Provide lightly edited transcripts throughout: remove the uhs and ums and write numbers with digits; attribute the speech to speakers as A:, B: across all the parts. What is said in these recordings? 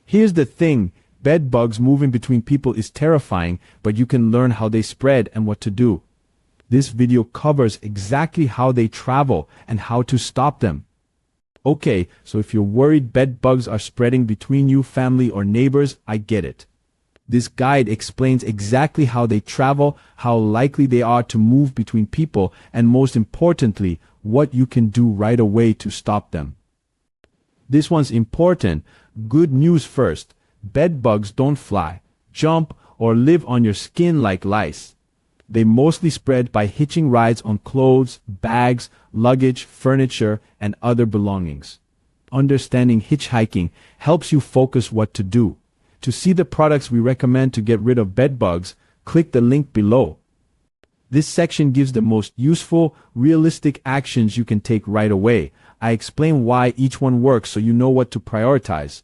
A: Here's the thing, bed bugs moving between people is terrifying, but you can learn how they spread and what to do. This video covers exactly how they travel and how to stop them. Okay, so if you're worried bed bugs are spreading between you, family, or neighbors, I get it. This guide explains exactly how they travel, how likely they are to move between people, and most importantly, what you can do right away to stop them. This one's important. Good news first. Bed bugs don't fly, jump, or live on your skin like lice. They mostly spread by hitching rides on clothes, bags, luggage, furniture, and other belongings. Understanding hitchhiking helps you focus what to do. To see the products we recommend to get rid of bed bugs, click the link below. This section gives the most useful, realistic actions you can take right away. I explain why each one works so you know what to prioritize.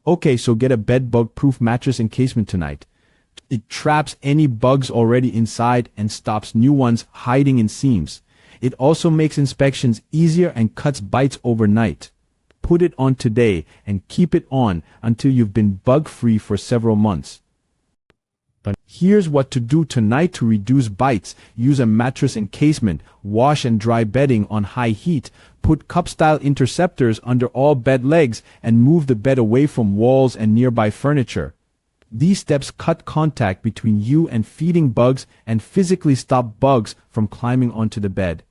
A: Okay, so get a bed bug-proof mattress encasement tonight. It traps any bugs already inside and stops new ones hiding in seams. It also makes inspections easier and cuts bites overnight. Put it on today and keep it on until you've been bug-free for several months. But here's what to do tonight to reduce bites. Use a mattress encasement. Wash and dry bedding on high heat. Put cup-style interceptors under all bed legs and move the bed away from walls and nearby furniture. These steps cut contact between you and feeding bugs and physically stop bugs from climbing onto the bed.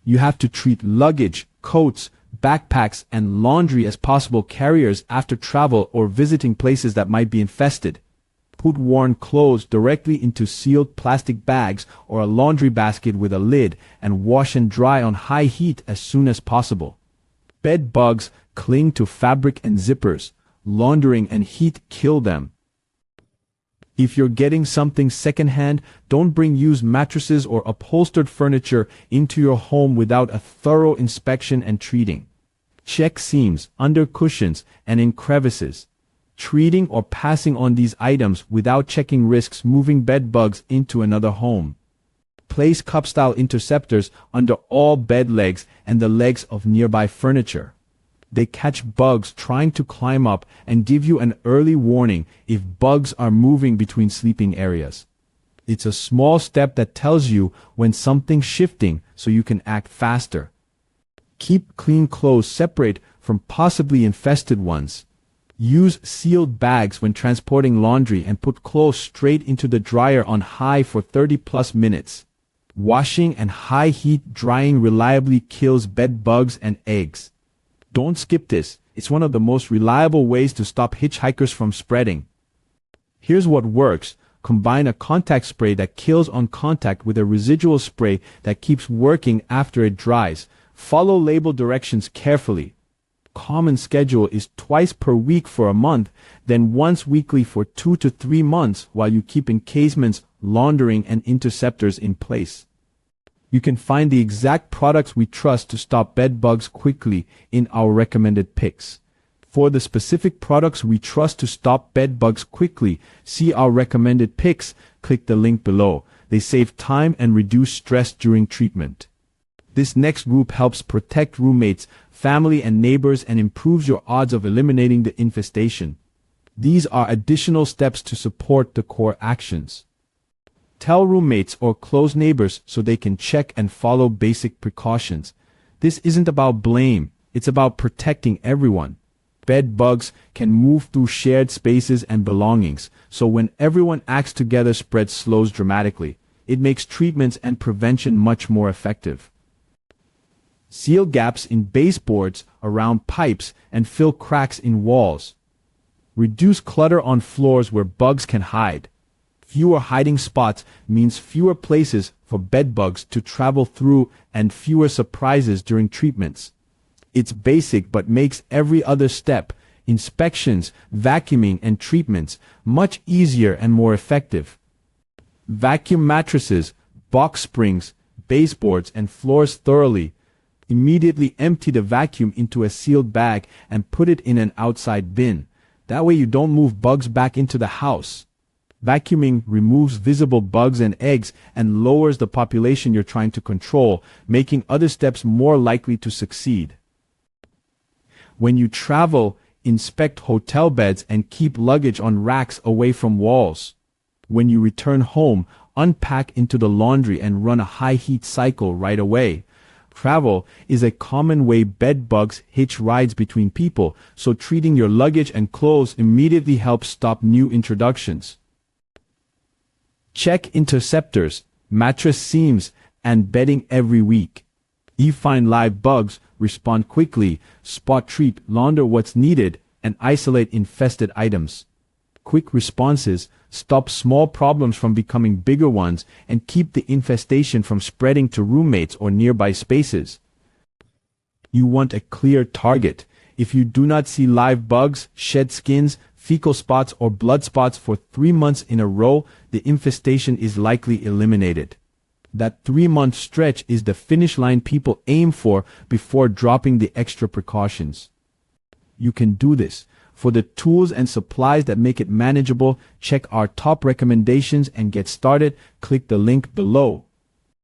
A: You have to treat luggage, coats, backpacks, and laundry as possible carriers after travel or visiting places that might be infested. Put worn clothes directly into sealed plastic bags or a laundry basket with a lid and wash and dry on high heat as soon as possible. Bed bugs cling to fabric and zippers. Laundering and heat kill them. If you're getting something secondhand, don't bring used mattresses or upholstered furniture into your home without a thorough inspection and treating. Check seams, under cushions, and in crevices. Treating or passing on these items without checking risks moving bed bugs into another home. Place cup-style interceptors under all bed legs and the legs of nearby furniture. They catch bugs trying to climb up and give you an early warning if bugs are moving between sleeping areas. It's a small step that tells you when something's shifting so you can act faster. Keep clean clothes separate from possibly infested ones. Use sealed bags when transporting laundry and put clothes straight into the dryer on high for 30+ minutes. Washing and high heat drying reliably kills bed bugs and eggs. Don't skip this. It's one of the most reliable ways to stop hitchhikers from spreading. Here's what works. Combine a contact spray that kills on contact with a residual spray that keeps working after it dries. Follow label directions carefully. Common schedule is twice per week for a month, then once weekly for 2 to 3 months while you keep encasements, laundering, and interceptors in place. You can find the exact products we trust to stop bed bugs quickly in our recommended picks. For the specific products we trust to stop bed bugs quickly, see our recommended picks, click the link below. They save time and reduce stress during treatment. This next group helps protect roommates, family, and neighbors and improves your odds of eliminating the infestation. These are additional steps to support the core actions. Tell roommates or close neighbors so they can check and follow basic precautions. This isn't about blame, it's about protecting everyone. Bed bugs can move through shared spaces and belongings, so when everyone acts together, spread slows dramatically. It makes treatments and prevention much more effective. Seal gaps in baseboards, around pipes, and fill cracks in walls. Reduce clutter on floors where bugs can hide. Fewer hiding spots means fewer places for bed bugs to travel through and fewer surprises during treatments. It's basic but makes every other step, inspections, vacuuming, and treatments, much easier and more effective. Vacuum mattresses, box springs, baseboards, and floors thoroughly. Immediately empty the vacuum into a sealed bag and put it in an outside bin. That way you don't move bugs back into the house. Vacuuming removes visible bugs and eggs and lowers the population you're trying to control, making other steps more likely to succeed. When you travel, inspect hotel beds and keep luggage on racks away from walls. When you return home, unpack into the laundry and run a high heat cycle right away. Travel is a common way bed bugs hitch rides between people, so treating your luggage and clothes immediately helps stop new introductions. Check interceptors, mattress seams, and bedding every week. You find live bugs, respond quickly, spot treat, launder what's needed, and isolate infested items. Quick responses stop small problems from becoming bigger ones and keep the infestation from spreading to roommates or nearby spaces. You want a clear target. If you do not see live bugs, shed skins, fecal spots, or blood spots for 3 months in a row, the infestation is likely eliminated. That 3-month stretch is the finish line people aim for before dropping the extra precautions. You can do this. For the tools and supplies that make it manageable, check our top recommendations and get started. Click the link below.